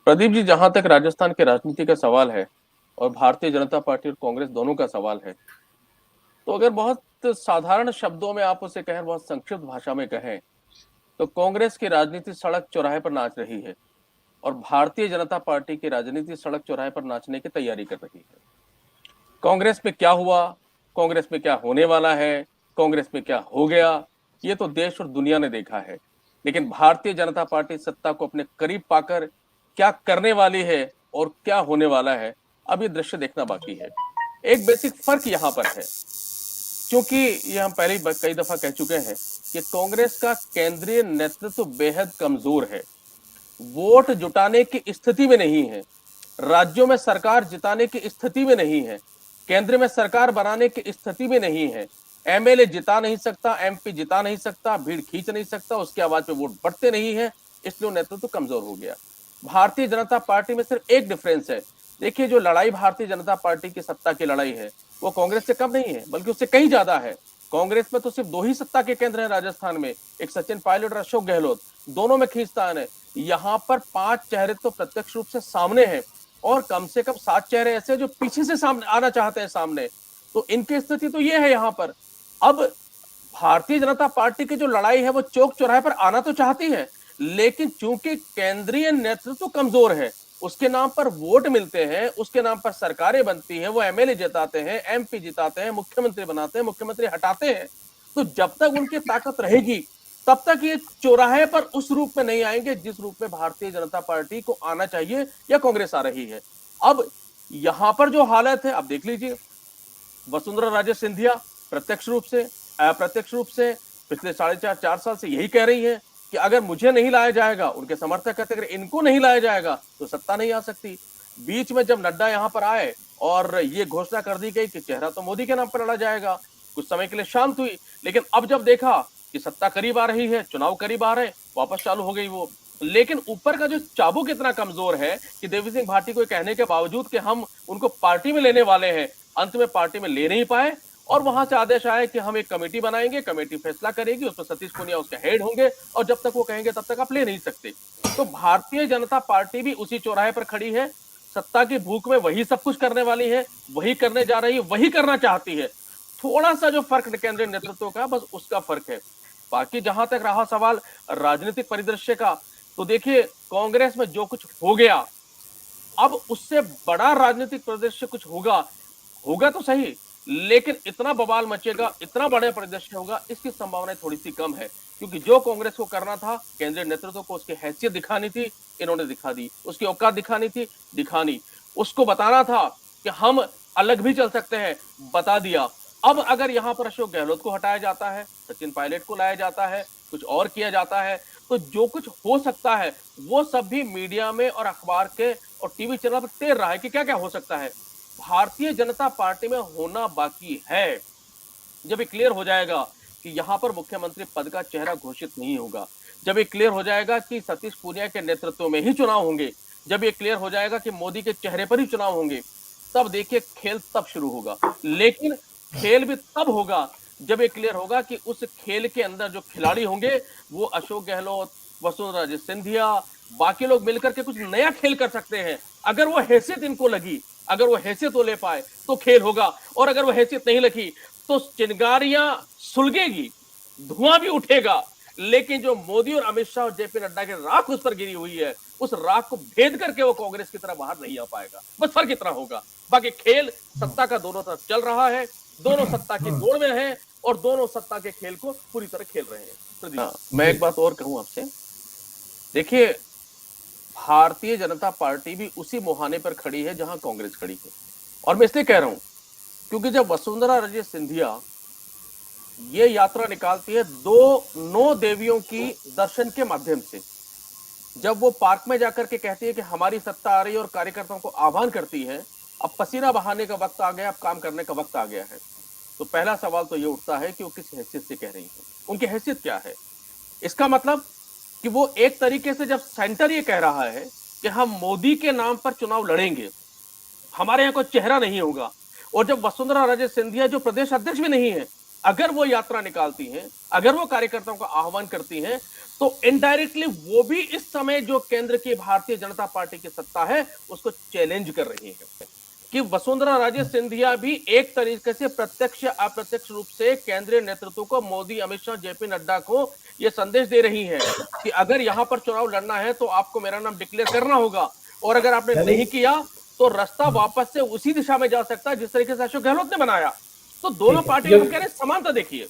प्रदीप जी, जहां तक राजस्थान की राजनीति का सवाल है और भारतीय जनता पार्टी और कांग्रेस दोनों का सवाल है, तो अगर बहुत साधारण शब्दों में आप उसे कहें, बहुत संक्षिप्त भाषा में कहें, तो कांग्रेस की राजनीति सड़क चौराहे पर नाच रही है और भारतीय जनता पार्टी की राजनीति सड़क चौराहे पर नाचने की तैयारी कर रही है। कांग्रेस में क्या हुआ, कांग्रेस में क्या होने वाला है, कांग्रेस में क्या हो गया, ये तो देश और दुनिया ने देखा है। लेकिन भारतीय जनता पार्टी सत्ता को अपने करीब पाकर क्या करने वाली है और क्या होने वाला है, अब ये दृश्य देखना बाकी है। एक बेसिक फर्क यहां पर है, क्योंकि ये हम पहले ही कई दफा कह चुके हैं कि कांग्रेस का केंद्रीय नेतृत्व बेहद कमजोर है, वोट जुटाने की स्थिति में नहीं है, राज्यों में सरकार जिताने की स्थिति में नहीं है, केंद्र में सरकार बनाने की स्थिति में नहीं है, एमएलए जिता नहीं सकता, एमपी जिता नहीं सकता, भीड़ खींच नहीं सकता, उसकी आवाज पे वोट बढ़ते नहीं है, इसलिए नेतृत्व कमजोर हो गया। भारतीय जनता पार्टी में सिर्फ एक डिफरेंस है। देखिए, जो लड़ाई भारतीय जनता पार्टी की सत्ता की लड़ाई है, वो कांग्रेस से कम नहीं है, बल्कि उससे कहीं ज्यादा है। कांग्रेस में तो सिर्फ दो ही सत्ता के केंद्र हैं राजस्थान में, एक सचिन पायलट और अशोक गहलोत, दोनों में खींचतान है। यहाँ पर 5 चेहरे तो प्रत्यक्ष रूप से सामने हैं और कम से कम 7 चेहरे ऐसे जो पीछे से सामने आना चाहते हैं सामने। तो इनकी स्थिति तो ये है यहाँ पर। अब भारतीय जनता पार्टी की जो लड़ाई है वो चौक चौराहे पर आना तो चाहती है, लेकिन चूंकि केंद्रीय नेतृत्व कमजोर है, उसके नाम पर वोट मिलते हैं, उसके नाम पर सरकारें बनती हैं, वो एमएलए जिताते हैं, एमपी जिताते हैं, मुख्यमंत्री बनाते हैं, मुख्यमंत्री हटाते हैं। तो जब तक उनकी ताकत रहेगी, तब तक ये चौराहे पर उस रूप में नहीं आएंगे जिस रूप में भारतीय जनता पार्टी को आना चाहिए या कांग्रेस आ रही है। अब यहां पर जो हालत है, अब देख लीजिए, वसुंधरा राजे सिंधिया प्रत्यक्ष रूप से, अप्रत्यक्ष रूप से पिछले 4.5 साल से यही कह रही है कि अगर मुझे नहीं लाया जाएगा, उनके समर्थक कहते अगर इनको नहीं लाया जाएगा तो सत्ता नहीं आ सकती। बीच में जब नड्डा यहां पर आए और ये घोषणा कर दी गई कि चेहरा तो मोदी के नाम पर लड़ा जाएगा, कुछ समय के लिए शांत हुई, लेकिन अब जब देखा कि सत्ता करीब आ रही है, चुनाव करीब आ रहे, वापस चालू हो गई वो। लेकिन ऊपर का जो चाबुक इतना कमजोर है कि देवी सिंह भाटी को कहने के बावजूद कि हम उनको पार्टी में लेने वाले हैं, अंत में पार्टी में ले नहीं पाए और वहां से आदेश आया कि हम एक कमेटी बनाएंगे, कमेटी फैसला करेगी, उसमें सतीश पूनिया उसके हेड होंगे और जब तक वो कहेंगे तब तक आप ले नहीं सकते। तो भारतीय जनता पार्टी भी उसी चौराहे पर खड़ी है, सत्ता की भूख में वही सब कुछ करने वाली है, वही करने जा रही है, वही करना चाहती है। थोड़ा सा जो फर्क केंद्रीय नेतृत्व का, बस उसका फर्क है। बाकी जहां तक रहा सवाल राजनीतिक परिदृश्य का, तो देखिए, कांग्रेस में जो कुछ हो गया, अब उससे बड़ा राजनीतिक परिदृश्य कुछ होगा, होगा तो सही, लेकिन इतना बवाल मचेगा, इतना बड़ा परिदृश्य होगा, इसकी संभावना थोड़ी सी कम है। क्योंकि जो कांग्रेस को करना था, केंद्रीय नेतृत्व को उसकी हैसियत दिखानी थी, इन्होंने दिखा दी, उसकी औकात दिखानी थी, दिखानी, उसको बताना था कि हम अलग भी चल सकते हैं, बता दिया। अब अगर यहां पर अशोक गहलोत को हटाया जाता है, सचिन पायलट को लाया जाता है, कुछ और किया जाता है, तो जो कुछ हो सकता है वो सब भी मीडिया में और अखबार के और टीवी चैनल पर तैर रहा है कि क्या क्या हो सकता है। भारतीय जनता पार्टी में होना बाकी है। जब ये क्लियर हो जाएगा कि यहां पर मुख्यमंत्री पद का चेहरा घोषित नहीं होगा, जब ये क्लियर हो जाएगा कि सतीश पूनिया के नेतृत्व में ही चुनाव होंगे, जब ये क्लियर हो जाएगा कि मोदी के चेहरे पर ही चुनाव होंगे, तब देखिए खेल तब शुरू होगा। लेकिन खेल भी तब होगा जब ये क्लियर होगा कि उस खेल के अंदर जो खिलाड़ी होंगे वो अशोक गहलोत, वसुंधरा राजे सिंधिया, बाकी लोग मिलकर के कुछ नया खेल कर सकते हैं। अगर वो हैसियत इनको लगी, अगर वो हैसियत वो ले पाए तो खेल होगा, और अगर वो हैसियत नहीं लगी तो चिंगारियां सुलगेगी, धुआं भी उठेगा, लेकिन जो मोदी और अमित शाह और जेपी नड्डा की राख उस पर गिरी हुई है, उस राख को भेद करके वो कांग्रेस की तरह बाहर नहीं आ पाएगा। बस फर्क इतना होगा, बाकी खेल सत्ता का दोनों तरफ चल रहा है, दोनों सत्ता की दौड़ में है और दोनों सत्ता के खेल को पूरी तरह खेल रहे हैं। हाँ, मैं एक बात और कहूं आपसे, देखिए, भारतीय जनता पार्टी भी उसी मुहाने पर खड़ी है जहां कांग्रेस खड़ी है। और मैं इसलिए कह रहा हूं क्योंकि जब वसुंधरा राजे सिंधिया ये यात्रा निकालती है दो नौ देवियों की दर्शन के माध्यम से, जब वो पार्क में जाकर के कहती है कि हमारी सत्ता आ रही है और कार्यकर्ताओं को आह्वान करती है, अब पसीना बहाने का वक्त आ गया, अब काम करने का वक्त आ गया है, तो पहला सवाल तो ये उठता है कि वो किस हैसियत से कह रही है, उनकी हैसियत क्या है। इसका मतलब कि वो एक तरीके से जब सेंटर ये कह रहा है कि हम मोदी के नाम पर चुनाव लड़ेंगे, हमारे यहाँ कोई चेहरा नहीं होगा, और जब वसुंधरा राजे सिंधिया जो प्रदेश अध्यक्ष भी नहीं है, अगर वो यात्रा निकालती हैं, अगर वो कार्यकर्ताओं का आह्वान करती हैं, तो इनडायरेक्टली वो भी इस समय जो केंद्र की भारतीय जनता पार्टी की सत्ता है उसको चैलेंज कर रही है कि वसुंधरा राजे सिंधिया भी एक तरीके से प्रत्यक्ष या अप्रत्यक्ष रूप से केंद्रीय नेतृत्व को, मोदी, अमित शाह, जेपी नड्डा को यह संदेश दे रही हैं कि अगर यहां पर चुनाव लड़ना है तो आपको मेरा नाम डिक्लेयर करना होगा, और अगर आपने नहीं किया तो रास्ता वापस से उसी दिशा में जा सकता है जिस तरीके से अशोक गहलोत ने बनाया। तो दोनों पार्टियों को कह रहे हैं समानता देखिए।